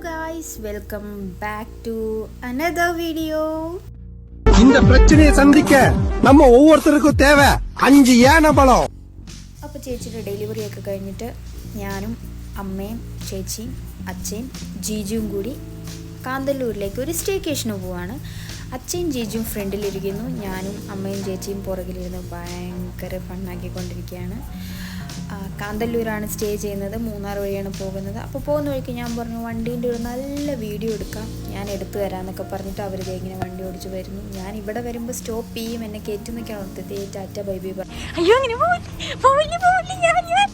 guys, welcome back to another video. இந்த பிரச்சனையை சந்திக்க நம்ம ஒவ்வொருத்தருக்கும் தேவை 5 ஏனபலம். അപ്പോൾ ചേച്ചിയുടെ ഡെലിവറി ഒക്കെ കഴിഞ്ഞിട്ട് ഞാനും അമ്മയും ചേച്ചിയും അച്ഛയും ജീജുവും കൂടി കാന്തല്ലൂരിലേക്ക് ഒരു സ്റ്റേക്കേഷന് പോവാണ്. അച്ഛയും ജീജുവും ഫ്രണ്ടിലിരിക്കുന്നു, ഞാനും അമ്മയും ചേച്ചിയും പുറകിലിരുന്ന് ഭയങ്കര ഫണ്ണാക്കിക്കൊണ്ടിരിക്കുകയാണ്. കാന്തല്ലൂരാണ് സ്റ്റേ ചെയ്യുന്നത്, മൂന്നാർ വഴിയാണ് പോകുന്നത്. അപ്പോൾ പോകുന്ന വഴിക്ക് ഞാൻ പറഞ്ഞു വണ്ടീൻ്റെ ഒരു നല്ല വീഡിയോ എടുക്കാം, ഞാൻ എടുത്തു തരാമെന്നൊക്കെ പറഞ്ഞിട്ട് അവർ ഇങ്ങനെ വണ്ടി ഓടിച്ച് വരുന്നു. ഞാൻ ഇവിടെ വരുമ്പോൾ സ്റ്റോപ്പ് ചെയ്യും, എന്നെ കയറ്റുന്നൊക്കെയാണ് ഓർത്തത്. ടാറ്റ ബൈ ബൈ പറഞ്ഞു. അയ്യോ അങ്ങനെ ഞാൻ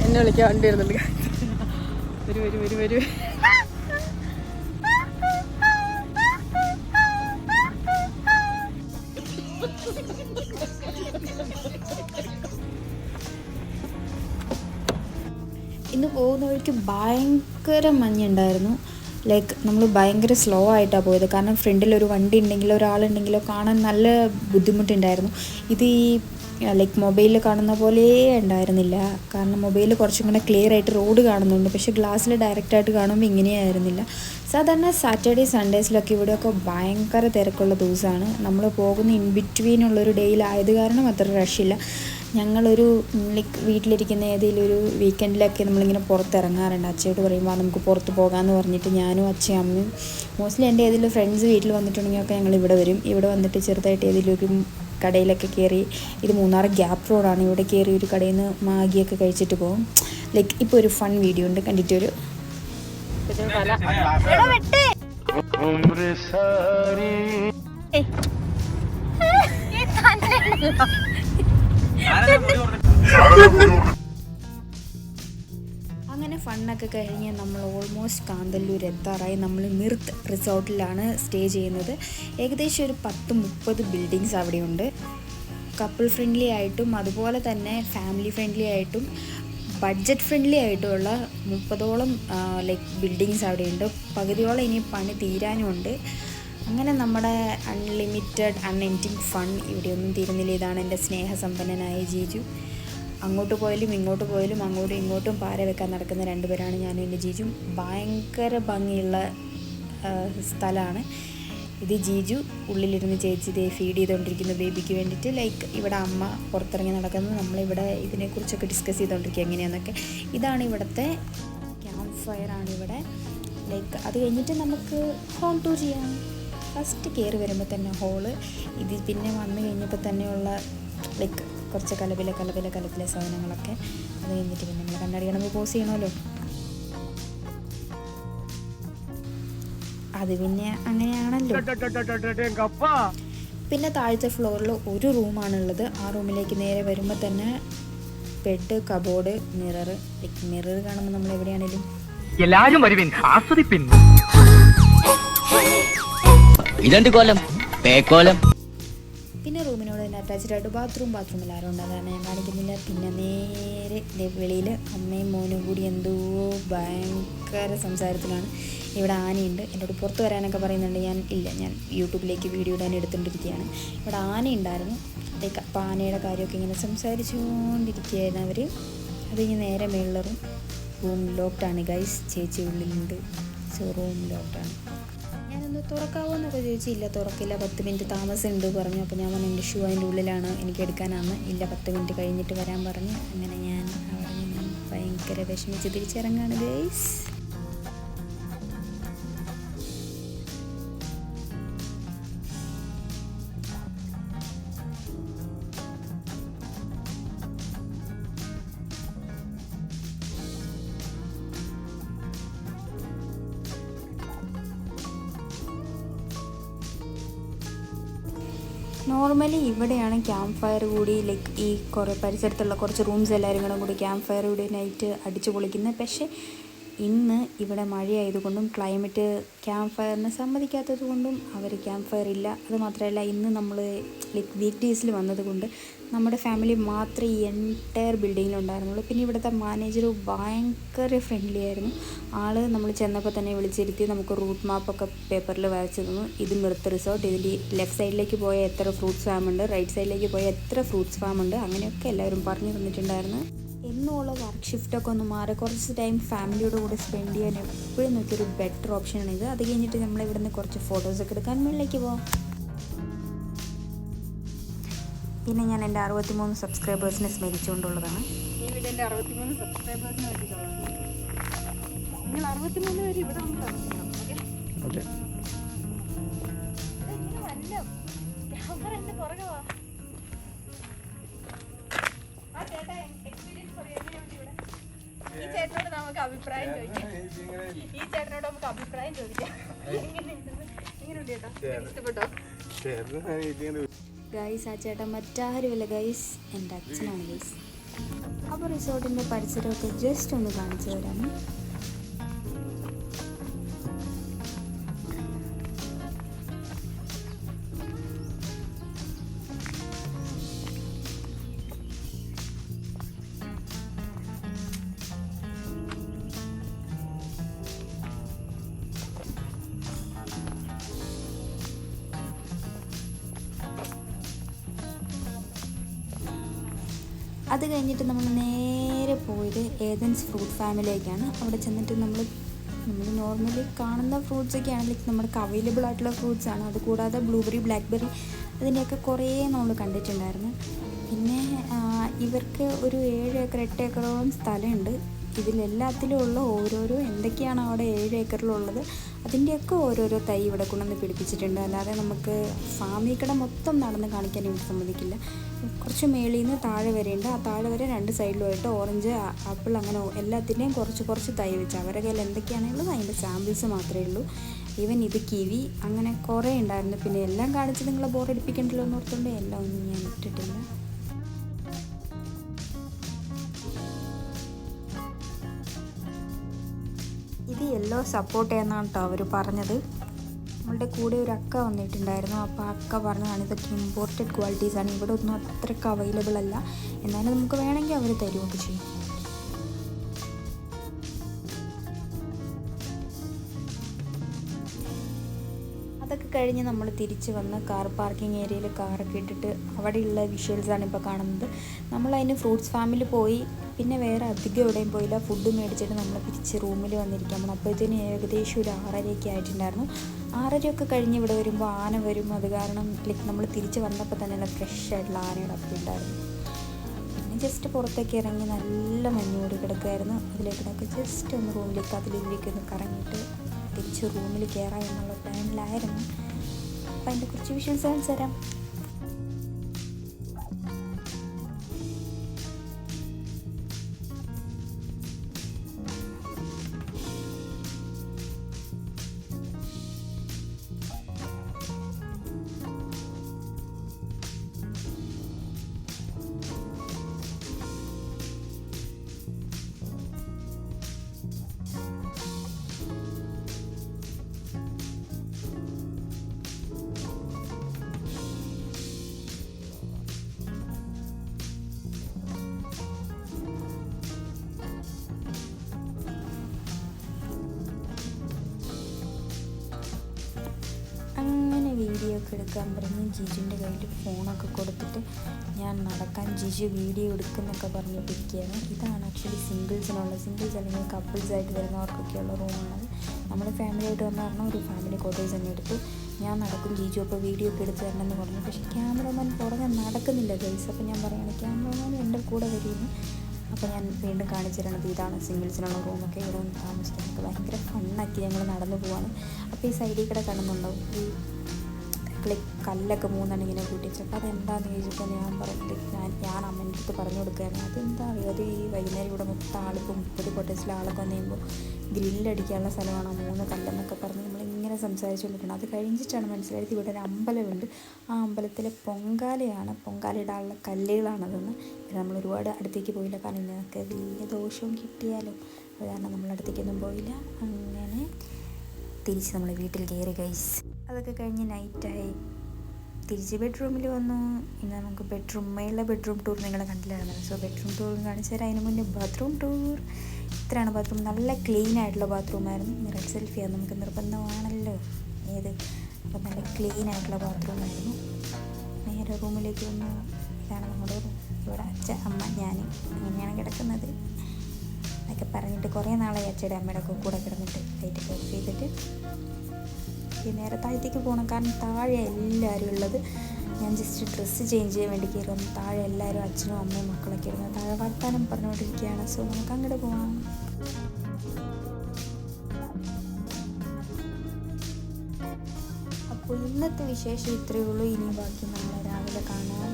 എന്നെ വിളിക്കാൻ വണ്ടി വരുന്നുണ്ട്. വരൂ ഇന്ന് പോകുന്ന വഴിക്ക് ഭയങ്കര മഞ്ഞുണ്ടായിരുന്നു. ലൈക്ക് നമ്മൾ ഭയങ്കര സ്ലോ ആയിട്ടാണ് പോയത്, കാരണം ഫ്രണ്ടിൽ ഒരു വണ്ടി ഉണ്ടെങ്കിലോ ഒരാളുണ്ടെങ്കിലോ കാണാൻ നല്ല ബുദ്ധിമുട്ടുണ്ടായിരുന്നു. ഇത് ഈ ലൈക്ക് മൊബൈലിൽ കാണുന്ന പോലെ ഉണ്ടായിരുന്നില്ല, കാരണം മൊബൈലിൽ കുറച്ചും കൂടെ ക്ലിയർ ആയിട്ട് റോഡ് കാണുന്നുണ്ട്, പക്ഷേ ഗ്ലാസ്സിൽ ഡയറക്റ്റായിട്ട് കാണുമ്പോൾ ഇങ്ങനെയായിരുന്നില്ല. സാധാരണ സാറ്റർഡേ സൺഡേസിലൊക്കെ ഇവിടെയൊക്കെ ഭയങ്കര തിരക്കുള്ള ദിവസമാണ്. നമ്മൾ പോകുന്ന ഇൻ ബിറ്റ്വീനുള്ളൊരു ഡേയിലായത് കാരണം അത്ര റഷില്ല. ഞങ്ങളൊരു ലൈക്ക് വീട്ടിലിരിക്കുന്ന ഏതെങ്കിലും ഒരു വീക്കെൻഡിലൊക്കെ നമ്മളിങ്ങനെ പുറത്തിറങ്ങാറുണ്ട്. അച്ഛയോട് പറയുമ്പോൾ നമുക്ക് പുറത്ത് പോകാമെന്ന് പറഞ്ഞിട്ട് ഞാനും അച്ഛയും അമ്മയും മോസ്റ്റ്ലി എൻ്റെ ഏതെങ്കിലും ഫ്രണ്ട്സ് വീട്ടിൽ വന്നിട്ടുണ്ടെങ്കിലൊക്കെ ഞങ്ങൾ ഇവിടെ വരും. ഇവിടെ വന്നിട്ട് ചെറുതായിട്ട് ഏതെങ്കിലും ഒരു കടയിലൊക്കെ കയറി, ഇത് മൂന്നാർ ഗ്യാപ്പ് റോഡാണ്, ഇവിടെ കയറി ഒരു കടയിൽ നിന്ന് മാഗിയൊക്കെ കഴിച്ചിട്ട് പോകും. ലൈക്ക് ഇപ്പോൾ ഒരു ഫൺ വീഡിയോ ഉണ്ട്, കണ്ടിട്ടൊരു അങ്ങനെ ഫണ്ണൊക്കെ കഴിഞ്ഞ് നമ്മൾ ഓൾമോസ്റ്റ് കാന്തല്ലൂർ എത്താറായി. നമ്മൾ മിർത്ത് റിസോർട്ടിലാണ് സ്റ്റേ ചെയ്യുന്നത്. ഏകദേശം ഒരു 10-30 ബിൽഡിങ്സ് അവിടെയുണ്ട്. കപ്പിൾ ഫ്രണ്ട്ലി ആയിട്ടും അതുപോലെ തന്നെ ഫാമിലി ഫ്രണ്ട്ലി ആയിട്ടും ബഡ്ജറ്റ് ഫ്രണ്ട്ലി ആയിട്ടുമുള്ള 30ഓളം ലൈക്ക് ബിൽഡിങ്സ് അവിടെയുണ്ട്. പകുതിയോളം ഇനി പണി തീരാനുമുണ്ട്. അങ്ങനെ നമ്മുടെ അൺലിമിറ്റഡ് അൺഎൻഡിങ് ഫൺ ഇവിടെയൊന്നും തീരുന്നില്ല. ഇതാണ് എൻ്റെ സ്നേഹസമ്പന്നനായ ജീജു. അങ്ങോട്ട് പോയാലും ഇങ്ങോട്ട് പോയാലും അങ്ങോട്ടും ഇങ്ങോട്ടും പാര വെക്കാൻ നടക്കുന്ന രണ്ടുപേരാണ് ഞാനും എൻ്റെ ജീജും. ഭയങ്കര ഭംഗിയുള്ള സ്ഥലമാണ് ഇത്. ജീജു ഉള്ളിലിരുന്ന് ചേച്ചി ഇതേ ഫീഡ് ചെയ്തുകൊണ്ടിരിക്കുന്നു ബേബിക്ക് വേണ്ടിയിട്ട്. ലൈക്ക് ഇവിടെ അമ്മ പുറത്തിറങ്ങി നടക്കുന്നത്, നമ്മളിവിടെ ഇതിനെക്കുറിച്ചൊക്കെ ഡിസ്കസ് ചെയ്തുകൊണ്ടിരിക്കുക എങ്ങനെയാണെന്നൊക്കെ. ഇതാണ് ഇവിടുത്തെ ക്യാമ്പ് ഫയറാണ് ഇവിടെ. ലൈക്ക് അത് കഴിഞ്ഞിട്ട് നമുക്ക് ഹോം ടൂർ ചെയ്യാം. ഫസ്റ്റ് കയറി വരുമ്പോൾ തന്നെ ഹോള്, ഇത് പിന്നെ വന്നു കഴിഞ്ഞപ്പോൾ തന്നെയുള്ള ലൈക്ക് കുറച്ച് കലപിലെ സാധനങ്ങളൊക്കെ. അത് കഴിഞ്ഞിട്ട് പിന്നെ നമ്മൾ കണ്ണാടി കാണുമ്പോൾ പോസ് ചെയ്യണമല്ലോ, അത് പിന്നെ അങ്ങനെയാണല്ലോ. പിന്നെ താഴത്തെ ഫ്ലോറിൽ ഒരു റൂമാണുള്ളത്. ആ റൂമിലേക്ക് നേരെ വരുമ്പോൾ തന്നെ bed, cupboard, mirror. Like mirror കാണുമ്പോൾ നമ്മൾ എവിടെയാണേലും എല്ലാരും വരുവിൻ, ആസ്വദിപ്പിൻ. ഇതെന്ത് കോലം പേക്കോലം. പിന്നെ റൂമിനോട് തന്നെ അറ്റാച്ച്ഡ് ആയിട്ട് ബാത്റൂമിൽ ആരും ഉണ്ട്, അതാണ് ഞാൻ കാണിക്കുന്നില്ല. പിന്നെ നേരെ വെളിയിൽ അമ്മയും മോനും കൂടി എന്തോ ഭയങ്കര സംസാരത്തിലാണ്. ഇവിടെ ആനയുണ്ട്, എന്നോട് പുറത്ത് വരാനൊക്കെ പറയുന്നുണ്ട്. ഞാൻ യൂട്യൂബിലേക്ക് വീഡിയോ ഇടാൻ എടുത്തുകൊണ്ടിരിക്കുകയാണ്. ഇവിടെ ആനയുണ്ടായിരുന്നു. ലൈക്ക് അപ്പോൾ ആനയുടെ കാര്യമൊക്കെ ഇങ്ങനെ സംസാരിച്ചുകൊണ്ടിരിക്കുകയായിരുന്നു അവർ. അത് കഴിഞ്ഞ് നേരെ മേളിൽ റൂം ലോക്ക്ഡാണ് ഗൈസ്. ചേച്ചി ഉള്ളിലുണ്ട്, സോ റൂം ലോക്ക്ഡാണ്. ഞാനൊന്ന് തുറക്കാവോ എന്നൊക്കെ ചോദിച്ചില്ല, തുറക്കില്ല, 10 മിനിറ്റ് താമസമുണ്ട് പറഞ്ഞു. അപ്പോൾ ഞാൻ പറഞ്ഞു എൻ്റെ ഷൂ അതിൻ്റെ ഉള്ളിലാണ്, എനിക്ക് എടുക്കാനാണ്. ഇല്ല, 10 മിനിറ്റ് കഴിഞ്ഞിട്ട് വരാൻ പറഞ്ഞു. അങ്ങനെ ഞാൻ അവിടെ നിന്ന് ഭയങ്കര വിഷമിച്ച് തിരിച്ചിറങ്ങാണ് ഗൈസ്. നോർമലി ഇവിടെയാണ് ക്യാമ്പ് ഫയർ കൂടി, ലൈക്ക് ഈ കുറേ പരിസരത്തുള്ള കുറച്ച് റൂംസ് എല്ലാവരും കൂടി ക്യാമ്പ് ഫയർ കൂടി നൈറ്റ് അടിച്ചു പൊളിക്കുന്നത്. പക്ഷേ ഇന്ന് ഇവിടെ മഴയായതുകൊണ്ടും ക്ലൈമറ്റ് ക്യാമ്പ് ഫയറിന് സമ്മതിക്കാത്തത് കൊണ്ടും അവർ ക്യാമ്പ് ഫയർ ഇല്ല. അത് മാത്രമല്ല ഇന്ന് നമ്മൾ ലൈക്ക് വീക്ക് ഡേയ്സിൽ വന്നതുകൊണ്ട് നമ്മുടെ ഫാമിലി മാത്രമേ ഈ എൻറ്റയർ ബിൽഡിങ്ങിലുണ്ടായിരുന്നുള്ളൂ. പിന്നെ ഇവിടുത്തെ മാനേജർ ഭയങ്കര ഫ്രണ്ട്ലി ആയിരുന്നു. ആൾ നമ്മൾ ചെന്നപ്പോൾ തന്നെ വിളിച്ചിരുത്തി നമുക്ക് റൂട്ട് മാപ്പൊക്കെ പേപ്പറിൽ വരച്ച് തന്നു. ഇത് മിർത്ത് റിസോർട്ട്, ഇതിൻ്റെ ലെഫ്റ്റ് സൈഡിലേക്ക് പോയ എത്ര ഫ്രൂട്ട്സ് ഫാം ഉണ്ട്, റൈറ്റ് സൈഡിലേക്ക് പോയ എത്ര ഫ്രൂട്ട്സ് ഫാം ഉണ്ട്, അങ്ങനെയൊക്കെ എല്ലാവരും പറഞ്ഞു തന്നിട്ടുണ്ടായിരുന്നു. എന്നുമുള്ള വർക്ക് ഷിഫ്റ്റൊക്കെ ഒന്ന് മാറി കുറച്ച് ടൈം ഫാമിലിയുടെ കൂടെ സ്പെൻഡ് ചെയ്യാൻ എപ്പോഴും നോക്കിയൊരു ബെറ്റർ ഓപ്ഷനാണ് ഇത്. അത് കഴിഞ്ഞിട്ട് നമ്മൾ ഇവിടുന്ന് കുറച്ച് ഫോട്ടോസൊക്കെ എടുക്കാൻ മുകളിലേക്ക് പോകാം. പിന്നെ ഞാൻ എൻ്റെ 63 സബ്സ്ക്രൈബേഴ്സിനെ സ്മരിച്ചുകൊണ്ടുള്ളതാണ്. ഈ വീടിൻ്റെ 63 സബ്സ്ക്രൈബേഴ്സിനെ വേണ്ടിയിട്ടുള്ളത്. നിങ്ങൾ 63 പേര് ഇവിടെ വന്ന് താമസിക്കണം. ഓക്കെ, ക്യാമറ എൻ്റെ പുറകെ വാ. ആ ചേട്ടാ എക്സ്പീരിയൻസ് പറയാം. ഈ ചേട്ടനോട് നമുക്ക് അഭിപ്രായം ചോദിക്കാം. എങ്ങനെയുണ്ട് ചേട്ടാ? ഇഷ്ടപ്പെട്ടോ? ഗൈസ്, ആ ചേട്ടൻ മറ്റാരുമില്ല ഗൈസ്, എൻ്റെ അച്ഛനാണ് ഗൈസ്. അപ്പോൾ റിസോർട്ടിൻ്റെ പരിസരമൊക്കെ ജസ്റ്റ് ഒന്ന് കാണിച്ചു തരാം. അത് കഴിഞ്ഞിട്ട് നമ്മൾ നേരെ പോയത് ഏതൻസ് ഫ്രൂട്ട് ഫാമിലേക്കാണ്. അവിടെ ചെന്നിട്ട് നമ്മൾ നോർമലി കാണുന്ന ഫ്രൂട്ട്സൊക്കെ ആണെങ്കിൽ നമുക്ക് അവൈലബിൾ ആയിട്ടുള്ള ഫ്രൂട്ട്സാണ്. അതുകൂടാതെ ബ്ലൂബെറി, ബ്ലാക്ക്ബെറി അതിൻ്റെയൊക്കെ കുറേ നമ്മൾ കണ്ടിട്ടുണ്ടായിരുന്നു. പിന്നെ ഇവർക്ക് ഒരു 7 ഏക്കർ 8 ഏക്കറോളം സ്ഥലമുണ്ട്. ഇതിലെല്ലാത്തിലും ഉള്ള ഓരോരോ എന്തൊക്കെയാണ് അവിടെ 7 ഏക്കറിലുള്ളത് അതിൻ്റെയൊക്കെ ഓരോരോ തൈ ഇവിടെ കൊണ്ടുവന്ന് പിടിപ്പിച്ചിട്ടുണ്ട്. അല്ലാതെ നമുക്ക് ഫാമിൽ കൂടെ മൊത്തം നടന്ന് കാണിക്കാൻ ഇവിടെ സമ്മതിക്കില്ല. കുറച്ച് മേളിൽ നിന്ന് താഴെ വരെയുണ്ട്. ആ താഴെ വരെ 2 സൈഡിലുമായിട്ട് ഓറഞ്ച്, ആപ്പിൾ അങ്ങനെ എല്ലാത്തിൻ്റെയും കുറച്ച് തൈ വെച്ച് അവരുടെ കയ്യിൽ എന്തൊക്കെയാണുള്ളത് അതിൻ്റെ സാമ്പിൾസ് മാത്രമേ ഉള്ളൂ. ഈവൻ ഇത് കിവി അങ്ങനെ കുറേ ഉണ്ടായിരുന്നു. പിന്നെ എല്ലാം കാണിച്ച് നിങ്ങളെ ബോറടിപ്പിക്കണ്ടല്ലോ എന്ന് ഓർത്തുകൊണ്ട് എല്ലാം ഒന്നും ഞാൻ ഇട്ടിട്ടില്ല. ഇത് യെല്ലോ സപ്പോർട്ട് എന്നാണ് കേട്ടോ അവർ പറഞ്ഞത്. നമ്മളുടെ കൂടെ ഒരു അക്ക വന്നിട്ടുണ്ടായിരുന്നു. അപ്പോൾ അക്ക പറഞ്ഞതാണ് ഇതൊക്കെ ഇമ്പോർട്ടഡ് ക്വാളിറ്റീസാണ്, ഇവിടെ ഒന്നും അത്രയ്ക്ക് അവൈലബിൾ അല്ല, എന്നാലും നമുക്ക് വേണമെങ്കിൽ അവർ തരുമൊക്കെ ചെയ്യും. അതൊക്കെ കഴിഞ്ഞ് നമ്മൾ തിരിച്ച് വന്ന് കാർ പാർക്കിംഗ് ഏരിയയിൽ കാറൊക്കെ ഇട്ടിട്ട് അവിടെയുള്ള വിഷ്വൽസാണ് ഇപ്പോൾ കാണുന്നത്. നമ്മളതിന് ഫ്രൂട്ട്സ് ഫാമിൽ പോയി, പിന്നെ വേറെ അധികം എവിടെയും പോയില്ല. ഫുഡ് മേടിച്ചിട്ട് നമ്മൾ തിരിച്ച് റൂമിൽ വന്നിരിക്കാം. അപ്പോഴത്തേന് ഏകദേശം ഒരു 6:30 ആയിട്ടുണ്ടായിരുന്നു. 6:30 കഴിഞ്ഞ് ഇവിടെ വരുമ്പോൾ ആന വരും. അത് കാരണം നമ്മൾ തിരിച്ച് വന്നപ്പോൾ തന്നെ നല്ല ഫ്രഷ് ആയിട്ടുള്ള ആനയുടെ അപ്പം ഉണ്ടായിരുന്നു. പിന്നെ ജസ്റ്റ് പുറത്തേക്ക് ഇറങ്ങി നല്ല മഞ്ഞോട് കിടക്കുമായിരുന്നു. അതിലേക്കൊക്കെ ജസ്റ്റ് ഒന്ന് റൂമിലേക്ക് അതിലേക്ക് ഒന്ന് കറങ്ങിയിട്ട് തിരിച്ച് റൂമിൽ കയറാം എന്നുള്ള പ്ലാനിലായിരുന്നു. അപ്പം അതിൻ്റെ കുറച്ച് വിഷ്വൽസ് കാണിച്ചു തരാം. അങ്ങനെ വീഡിയോ ഒക്കെ എടുക്കാൻ പറഞ്ഞ് ജിജുവിൻ്റെ കയ്യിൽ ഫോണൊക്കെ കൊടുത്തിട്ട് ഞാൻ നടക്കാൻ ജിജു വീഡിയോ എടുക്കുന്നൊക്കെ പറഞ്ഞിട്ടിരിക്കുകയാണ്. ഇതാണ് ആക്ച്വലി സിംഗിൾസ് അല്ലെങ്കിൽ കപ്പിൾസായിട്ട് വരുന്നവർക്കൊക്കെയുള്ള റൂമാണത്. നമ്മൾ ഫാമിലി ആയിട്ട് വന്ന കാരണം ഒരു ഫാമിലി ക്വാർട്ടേഴ്സ് തന്നെ എടുത്തു. ഞാൻ നടക്കും, ജിജു അപ്പോൾ വീഡിയോ ഒക്കെ എടുത്ത് തരണമെന്ന് പറഞ്ഞു. പക്ഷേ ക്യാമറമാൻ പുറകെ നടക്കുന്നില്ല ഗൈസ്. അപ്പോൾ ഞാൻ പറയുകയാണ് ക്യാമറമാൻ എൻ്റെ കൂടെ വരുന്നു. അപ്പോൾ ഞാൻ വീണ്ടും കാണിച്ചു തരണത് ഇതാണ് സിംഗിൾസിനുള്ള റൂമൊക്കെ. ഇവിടെ ഒന്ന് താമസിക്കാനൊക്കെ ഭയങ്കര ഫണ്ണാക്കി ഞങ്ങൾ നടന്നു പോവാണ്. അപ്പോൾ ഈ സൈഡിൽ കൂടെ കാണുന്നുണ്ടാവും ഈ കല്ലൊക്കെ 3 ഇങ്ങനെ കൂട്ടി വെച്ചപ്പോൾ അതെന്താണെന്ന് ചോദിച്ചപ്പോൾ ഞാൻ പറഞ്ഞിട്ട് ഞാൻ അമ്മേൻ്റെ അടുത്ത് പറഞ്ഞു കൊടുക്കുകയാണ്. അതെന്താ അറിയാം, അത് ഈ വൈകുന്നേരം ഇവിടെ മൊത്തം ആളിപ്പോൾ 30 കോട്ടേജിലെ ആളൊക്കെ വന്നു കഴിയുമ്പോൾ ഗ്രില്ലടിക്കാനുള്ള സ്ഥലമാണ് 3 കല്ലെന്നൊക്കെ പറഞ്ഞ് നമ്മളിങ്ങനെ സംസാരിച്ചുകൊണ്ടിരിക്കണം. അത് കഴിഞ്ഞിട്ടാണ് മനസ്സിലായത് ഇവിടെ ഒരു അമ്പലമുണ്ട്. ആ അമ്പലത്തിലെ പൊങ്കാലയിടാനുള്ള കല്ലുകളാണതെന്ന്. നമ്മൾ ഒരുപാട് അടുത്തേക്ക് പോയില്ല, കാരണം ഇതിനൊക്കെ വലിയ ദോഷവും കിട്ടിയാലോ, അത് കാരണം നമ്മളടുത്തേക്കൊന്നും പോയില്ല. അങ്ങനെ തിരിച്ച് നമ്മൾ വീട്ടിൽ കയറി ഗൈസ്. അതൊക്കെ കഴിഞ്ഞ് നൈറ്റായി. തിരിച്ച് ബെഡ്റൂമിൽ വന്നു. ഇന്ന് നമുക്ക് മേളിലെ ബെഡ്റൂം ടൂർ നിങ്ങളെ കണ്ടില്ലായിരുന്നു. സോ ബെഡ്റൂം ടൂർ കാണിച്ചു തരാം. അതിന് മുന്നേ ബാത്റൂം ടൂർ. ഇത്രയാണ് ബാത്റൂം. നല്ല ക്ലീൻ ആയിട്ടുള്ള ബാത്റൂമായിരുന്നു. മിറർ സെൽഫിയാണ് നമുക്ക് നിർബന്ധമാണല്ലോ ഏത്. അപ്പം നല്ല ക്ലീൻ ആയിട്ടുള്ള ബാത്റൂമായിരുന്നു. നേരെ റൂമിലേക്ക് വന്നു. ഇതാണ് നമ്മുടെ റൂം. ഇവിടെ അച്ഛ, അമ്മ, ഞാൻ ഇങ്ങനെയാണ് കിടക്കുന്നത് എന്നൊക്കെ പറഞ്ഞിട്ട് കുറേ നാളായി അച്ഛയുടെ അമ്മയുടെ ഒക്കെ കൂടെ കിടന്നിട്ട് ലൈറ്റൊക്കെ ഓഫ് ചെയ്തിട്ട്. നേരെ താഴത്തേക്ക് പോകണം, കാരണം താഴെ എല്ലാവരും ഉള്ളത്. ഞാൻ ജസ്റ്റ് ഡ്രസ്സ് ചേഞ്ച് ചെയ്യാൻ വേണ്ടി കയറി വന്നു. താഴെ എല്ലാവരും അച്ഛനും അമ്മയും മക്കളൊക്കെ ഇരുന്ന് താഴെ വർത്താനം പറഞ്ഞുകൊണ്ടിരിക്കുകയാണ്. സോ നമുക്ക് അങ്ങോട്ട് പോകാം. അപ്പോൾ ഇന്നത്തെ വിശേഷം ഇത്രയേ ഉള്ളൂ. ഇനി ബാക്കി നമ്മൾ രാവിലെ കാണാം.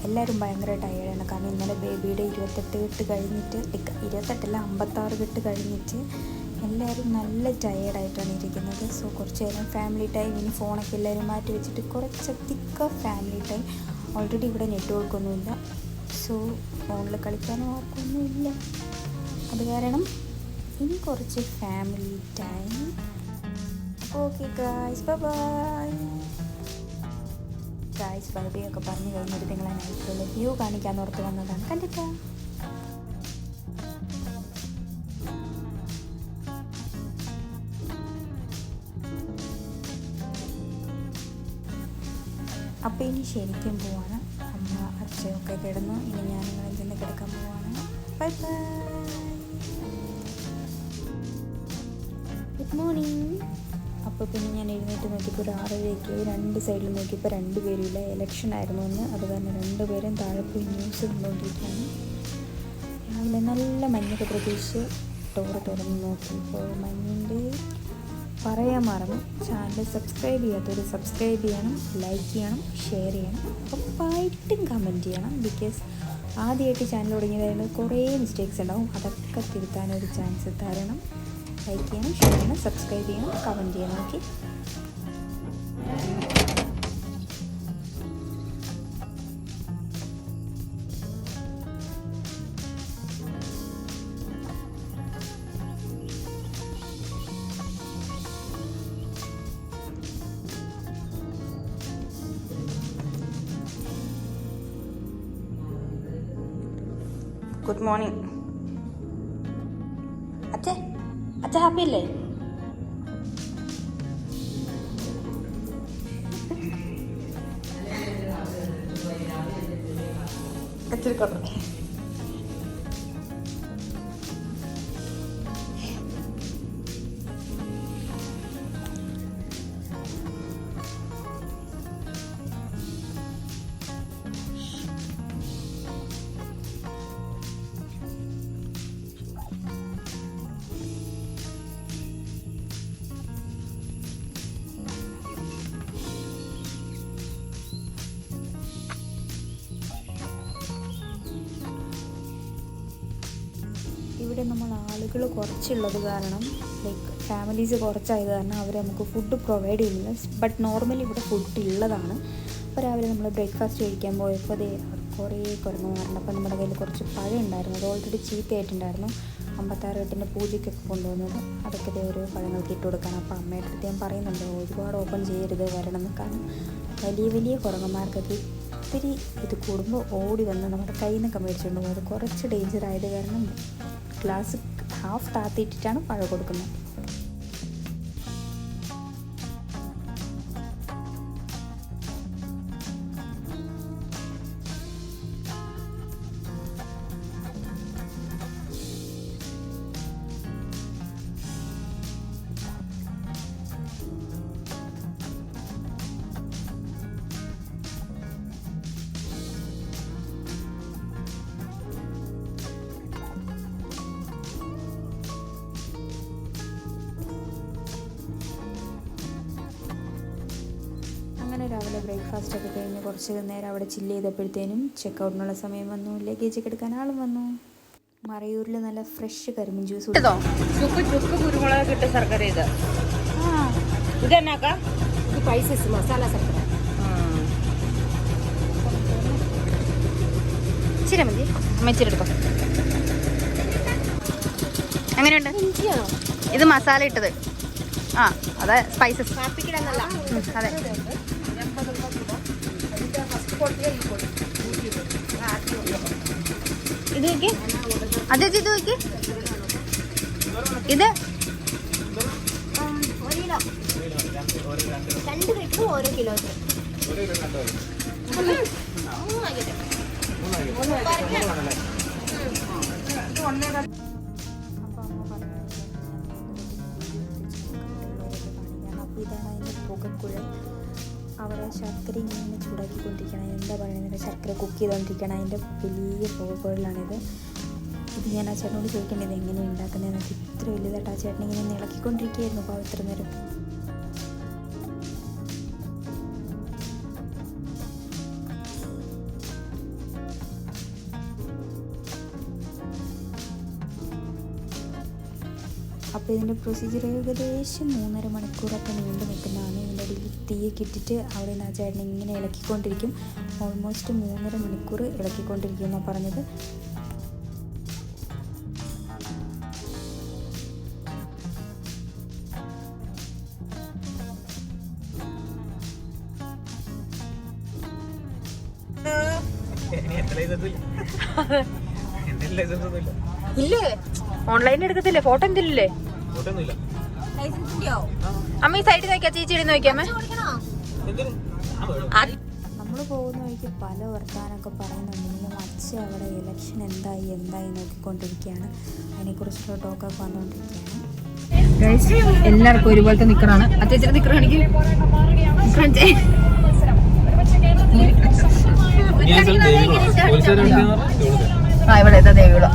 എല്ലാവരും ഭയങ്കര ടയേർഡാണ്, കാരണം ഇന്നലെ ബേബിയുടെ 28 കെട്ട് കഴിഞ്ഞിട്ട് 28 56 കെട്ട് കഴിഞ്ഞിട്ട് എല്ലാവരും നല്ല ടയേർഡായിട്ടാണ് ഇരിക്കുന്നത്. സോ കുറച്ച് നേരം ഫാമിലി ടൈം. ഇനി ഫോണൊക്കെ എല്ലാവരും മാറ്റി വെച്ചിട്ട് കുറച്ചധികം ഫാമിലി ടൈം. ഓൾറെഡി ഇവിടെ നെറ്റ്വർക്കൊന്നുമില്ല, സോ ഫോണിൽ കളിക്കാനോ ആർക്കൊന്നുമില്ല. അത് കാരണം ഇനി കുറച്ച് family time. Okay guys, bye bye. Guys bye bye ഒക്കെ പറഞ്ഞു കഴിഞ്ഞിട്ട് നിങ്ങളെ നൈറ്റിലുള്ള വ്യൂ കാണിക്കാൻ ഓർത്ത് വന്നതാണ്. കണ്ടിട്ടാ അപ്പോൾ ഇനി ശരിക്കും പോവാണ്. അമ്മ അച്ഛയൊക്കെ കിടന്നു. ഇനി ഞാൻ നിങ്ങളിൽ ചെന്ന് കിടക്കാൻ പോവാണ്. Bye bye. Good morning. അപ്പോൾ പിന്നെ ഞാൻ എഴുന്നേറ്റ് നോക്കിയപ്പോൾ ഒരു 6:30 രണ്ട് സൈഡിൽ നോക്കിയപ്പോൾ 2 പേരുമില്ല. ഇലക്ഷൻ ആയിരുന്നു എന്ന്. അത് കാരണം 2 പേരും താഴെ പോയി ന്യൂസ് കണ്ടുകൊണ്ടിരിക്കുകയാണ്. രാവിലെ നല്ല മഞ്ഞൊക്കെ പ്രതീക്ഷിച്ച് ഡോറ് തുറന്ന് നോക്കിയപ്പോൾ മഞ്ഞിൻ്റെ പറയാൻ മറന്നു. ചാനൽ സബ്സ്ക്രൈബ് ചെയ്യാത്തവർ സബ്സ്ക്രൈബ് ചെയ്യണം, ലൈക്ക് ചെയ്യണം, ഷെയർ ചെയ്യണം, ഉറപ്പായിട്ടും കമൻറ്റ് ചെയ്യണം. ബിക്കോസ് ആദ്യമായിട്ട് ചാനൽ തുടങ്ങിയതായത് കുറേ മിസ്റ്റേക്സ് ഉണ്ടാവും. അതൊക്കെ തിരുത്താനൊരു ചാൻസ് തരണം. ലൈക്ക് ചെയ്യണം, ഷെയർ ചെയ്യണം, സബ്സ്ക്രൈബ് ചെയ്യണം, കമൻറ്റ് ചെയ്യണം. ഓക്കെ. Good morning. അച്ഛ ഹാപ്പി അല്ലേ? കച്ചിരിക്കോട്ടെ. ഇവിടെ നമ്മൾ ആളുകൾ കുറച്ചുള്ളത് കാരണം, ലൈക്ക് ഫാമിലീസ് കുറച്ചായത് കാരണം അവർ നമുക്ക് ഫുഡ് പ്രൊവൈഡ് ചെയ്യുന്നില്ല. ബട്ട് നോർമലി ഇവിടെ ഫുഡ് ഉള്ളതാണ്. അപ്പോൾ രാവിലെ നമ്മൾ ബ്രേക്ക്ഫാസ്റ്റ് കഴിക്കാൻ പോയപ്പോൾ അതേ കുറേ കുരങ്ങുമാറുണ്ട്. അപ്പോൾ നമ്മുടെ കയ്യിൽ കുറച്ച് പഴം ഉണ്ടായിരുന്നു. അത് ഓൾറെഡി ചീത്തയായിട്ടുണ്ടായിരുന്നു. 56 കെട്ടിൻ്റെ പൂജയ്ക്കൊക്കെ കൊണ്ടുവന്നത്. അതൊക്കെ ഇതേ ഓരോ പഴങ്ങൾക്ക് ഇട്ട് കൊടുക്കണം. അപ്പോൾ അമ്മയുടെ അടുത്ത് ഞാൻ പറയുന്നുണ്ട് ഒരുപാട് ഓപ്പൺ ചെയ്യരുത്, വരണം എന്ന്. കാരണം വലിയ വലിയ കുരങ്ങന്മാർക്കൊക്കെ ഒത്തിരി ഇത് കൂടുമ്പോൾ ഓടി വന്ന് നമ്മുടെ കയ്യിൽ നിന്നൊക്കെ മേടിച്ചുകൊണ്ട് പോകും. അത് കുറച്ച് ഡേഞ്ചർ ആയത് കാരണം ഗ്ലാസ് ഹാഫ് താത്തിയിട്ടിട്ടാണ് പഴം കൊടുക്കുന്നത്. അങ്ങനെ രാവിലെ ബ്രേക്ക്ഫാസ്റ്റൊക്കെ കഴിഞ്ഞ് കുറച്ച് നേരം അവിടെ ചില്ല് ചെയ്തപ്പോഴത്തേനും ചെക്കൗട്ടിനുള്ള സമയം വന്നു. ലഗേജൊക്കെ എടുക്കാൻ ആളും വന്നു. മറയൂരിൽ നല്ല ഫ്രഷ് കരിമീൻ ജ്യൂസ് കുരുമുളക് ഇട്ട് ശർക്കര ഇത് ഇതെന്നാക്കാ? ഇത് പൈസസ് മസാല ശർക്കര. ഇച്ചിരി മതി. അമ്മ ഇച്ചിരി എടുത്തോ. എങ്ങനെയുണ്ട്? ഇത് മസാല ഇട്ടത്. ആ അതെ സ്പൈസസ് അതെ. ഇത് നോക്കി അതെ ഇത് നോക്കി ഇത് അപ്പോൾ ഇതാണ് അതിൻ്റെ പുകക്കുഴൽ. അവിടെ ശർക്കര ഇങ്ങനെ ചൂടാക്കിക്കൊണ്ടിരിക്കണം. എന്താ പറയുന്നത്, ശർക്കര കുക്ക് ചെയ്തുകൊണ്ടിരിക്കണം. അതിൻ്റെ വലിയ പുകക്കുഴലാണിത്. ഇത് ഞാൻ ആ ചേട്ടനോട് ചോദിക്കേണ്ടത് എങ്ങനെയാണ് ഉണ്ടാക്കുന്നതെന്നൊക്കെ. ഇത്ര വലുതായിട്ട് ആ ചേട്ടൻ ഇങ്ങനെ ഇളക്കിക്കൊണ്ടിരിക്കുകയായിരുന്നു അപ്പോൾ ഇത്ര നേരം. അപ്പോൾ ഇതിൻ്റെ പ്രൊസീജിയർ ഏകദേശം 3.5 മണിക്കൂറൊക്കെ നീണ്ടു നിൽക്കുന്നതാണ്. ഇതിൻ്റെ അടിയിൽ തീയൊക്കെ ഇട്ടിട്ട് അവിടെ നിന്ന് ആ ചേട്ടൻ ഇങ്ങനെ ഇളക്കിക്കൊണ്ടിരിക്കും. ഓൾമോസ്റ്റ് 3.5 മണിക്കൂർ ഇളക്കിക്കൊണ്ടിരിക്കും എന്നാണ് പറഞ്ഞത്. ഇല്ലേ ഓൺലൈനിൽ എടുക്കത്തില്ലേ? ഫോട്ടോ എന്തില്ലേ? അമ്മ ഈ സൈഡിൽ നോക്കിയാ ചേച്ചി നോക്കിയാമ്മ. നമ്മൾ പോകുന്ന വഴിക്ക് പല വർത്താനൊക്കെ പറയുന്നുണ്ടെങ്കിലും അച്ഛ അവിടെ ഇലക്ഷൻ എന്തായി നോക്കിക്കൊണ്ടിരിക്കുകയാണ്. അതിനെക്കുറിച്ചുള്ള ടോക്കൊക്കെ വന്നുകൊണ്ടിരിക്കുകയാണ്. എല്ലാവർക്കും ഒരുപോലത്തെ നിക്കറാണ്. അച്ഛനെ നിക്കറാണെങ്കിൽ ഇവിടെ ഏതാ ദേവികുളം.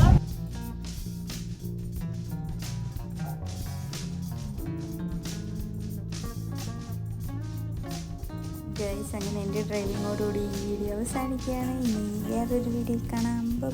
ഗൈസ് അങ്ങനെ എൻ്റെ ഡ്രൈവിങ്ങോടുകൂടി ഈ വീഡിയോ അവസാനിക്കുകയാണ്. ഇനി വേറൊരു വീഡിയോ കാണാം. ബൈ.